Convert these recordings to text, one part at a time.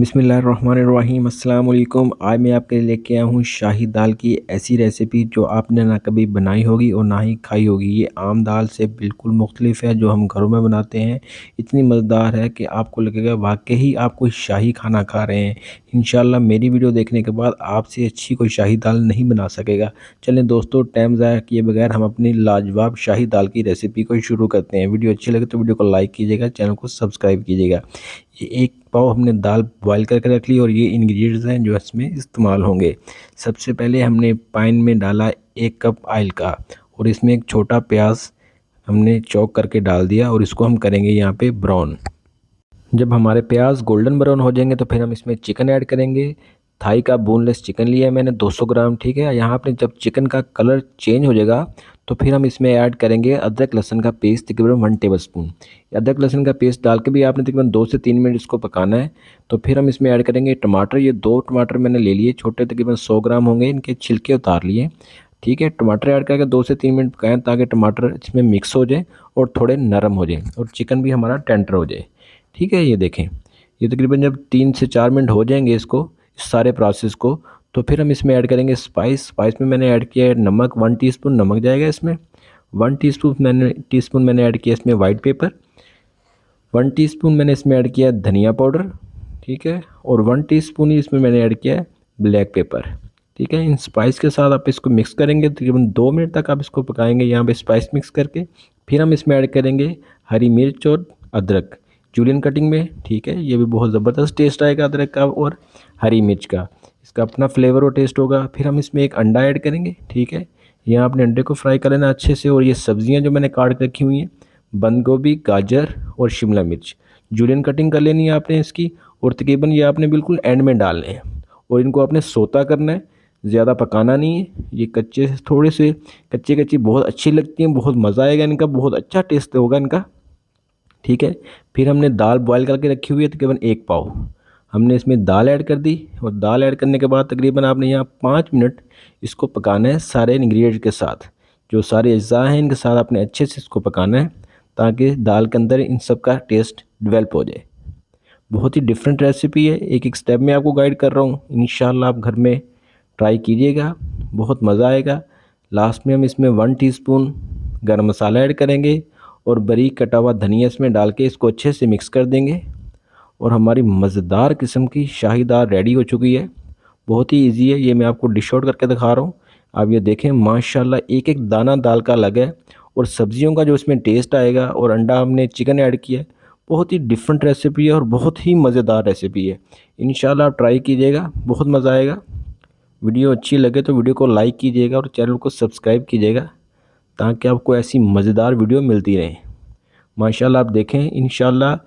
बिस्मिल्लाहिर्रहमानिर्रहीम अस्सलाम वालेकुम। आज मैं आपके लिए लेके आया हूँ शाही दाल की ऐसी रेसिपी जो आपने ना कभी बनाई होगी और ना ही खाई होगी। ये आम दाल से बिल्कुल मुख्तलिफ है जो हम घरों में बनाते हैं। इतनी मज़ेदार है कि आपको लगेगा वाकई आप कोई शाही खाना खा रहे हैं। इंशाल्लाह मेरी वीडियो देखने के बाद आपसे अच्छी कोई शाही दाल नहीं बना सकेगा। चलें दोस्तों, टाइम ज़ाया किए बगैर हम अपनी लाजवाब शाही दाल की रेसिपी को शुरू करते हैं। वीडियो अच्छी लगे तो वीडियो को लाइक कीजिएगा, चैनल को सब्सक्राइब कीजिएगा। ये एक पाव हमने दाल बॉईल करके रख ली और ये इंग्रेडिएंट्स हैं जो इसमें इस्तेमाल होंगे। सबसे पहले हमने पैन में डाला 1 कप ऑयल का और इसमें एक छोटा प्याज हमने चॉप करके डाल दिया और इसको हम करेंगे यहाँ पे ब्राउन। जब हमारे प्याज गोल्डन ब्राउन हो जाएंगे तो फिर हम इसमें चिकन ऐड करेंगे। थाई का बोनलेस चिकन लिया है मैंने 200 ग्राम, ठीक है। यहाँ पे जब चिकन का कलर चेंज हो जाएगा तो फिर हम इसमें ऐड करेंगे अदरक लहसुन का पेस्ट तकरीबन 1 टेबलस्पून। अदरक लहसुन का पेस्ट डाल के भी आपने तकरीबन 2 से 3 मिनट इसको पकाना है। तो फिर हम इसमें ऐड करेंगे टमाटर। ये 2 टमाटर मैंने ले लिए, छोटे तकरीबन 100 ग्राम होंगे, इनके छिलके उतार लिए, ठीक है। टमाटर ऐड करके 2 से 3 मिनट पकाएं ताकि टमाटर इसमें मिक्स हो जाए और थोड़े नरम हो जाए और चिकन भी हमारा टेंडर हो जाए, ठीक है। ये देखें, ये तकरीबन जब 3 से 4 मिनट हो जाएंगे इसको, इस सारे प्रोसेस को, तो फिर हम इसमें ऐड करेंगे स्पाइस में मैंने ऐड किया है नमक, 1 टीस्पून नमक जाएगा इसमें। 1 टीस्पून मैंने ऐड किया इसमें वाइट पेपर। 1 टीस्पून मैंने इसमें ऐड किया धनिया पाउडर, ठीक है। और 1 टीस्पून ही इसमें मैंने ऐड किया है ब्लैक पेपर, ठीक है। इन स्पाइस के साथ आप इसको मिक्स करेंगे, तकरीबन 2 मिनट तक आप इसको पकाएंगे यहाँ पे स्पाइस मिक्स करके। फिर हम इसमें ऐड करेंगे हरी मिर्च और अदरक जूलियन कटिंग में, ठीक है। ये भी बहुत ज़बरदस्त टेस्ट आएगा अदरक का और हरी मिर्च का, इसका अपना फ्लेवर और टेस्ट होगा। फिर हम इसमें एक अंडा ऐड करेंगे, ठीक है। यहाँ अपने अंडे को फ्राई कर लेना अच्छे से। और ये सब्जियाँ जो मैंने काट के रखी हुई हैं, बंद गोभी, गाजर और शिमला मिर्च, जूलियन कटिंग कर लेनी है आपने इसकी। और तकरीबन ये आपने बिल्कुल एंड में डालने हैं और इनको आपने सोता करना है, ज़्यादा पकाना नहीं है। ये कच्चे थोड़े से कच्ची कच्ची बहुत अच्छी लगती हैं, बहुत मज़ा आएगा इनका, बहुत अच्छा टेस्ट होगा इनका, ठीक है। फिर हमने दाल बॉयल करके रखी हुई है तकरीबन 1 पाव, हमने इसमें दाल ऐड कर दी। और दाल ऐड करने के बाद तकरीबन आपने यहाँ 5 मिनट इसको पकाना है सारे इंग्रेडिएंट के साथ। जो सारे अज्जा हैं इनके साथ आपने अच्छे से इसको पकाना है ताकि दाल के अंदर इन सब का टेस्ट डेवलप हो जाए। बहुत ही डिफरेंट रेसिपी है, एक एक स्टेप में आपको गाइड कर रहा हूँ। इंशाल्लाह आप घर में ट्राई कीजिएगा, बहुत मज़ा आएगा। लास्ट में हम इसमें 1 टीस्पून गरम मसाला ऐड करेंगे और बारीक कटा हुआ धनिया इसमें डाल के इसको अच्छे से मिक्स कर देंगे और हमारी मज़ेदार किस्म की शाही दाल रेडी हो चुकी है। बहुत ही इजी है, ये मैं आपको डिश आउट करके दिखा रहा हूँ। आप ये देखें, माशाल्लाह एक एक दाना दाल का अलग है और सब्जियों का जो इसमें टेस्ट आएगा और अंडा हमने चिकन ऐड किया है, बहुत ही डिफरेंट रेसिपी है और बहुत ही मज़ेदार रेसिपी है। इंशाल्लाह आप ट्राई कीजिएगा, बहुत मज़ा आएगा। वीडियो अच्छी लगे तो वीडियो को लाइक कीजिएगा और चैनल को सब्सक्राइब कीजिएगा ताकि आपको ऐसी मज़ेदार वीडियो मिलती रहे। माशाल्लाह आप देखें, इंशाल्लाह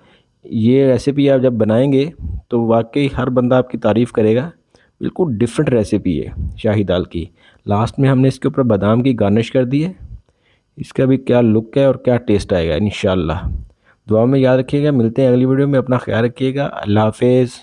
ये रेसिपी आप जब बनाएंगे तो वाकई हर बंदा आपकी तारीफ़ करेगा। बिल्कुल डिफरेंट रेसिपी है शाही दाल की। लास्ट में हमने इसके ऊपर बादाम की गार्निश कर दी है। इसका भी क्या लुक है और क्या टेस्ट आएगा इंशाल्लाह। दुआ में याद रखिएगा, मिलते हैं अगली वीडियो में, अपना ख्याल रखिएगा। अल्लाह हाफिज़।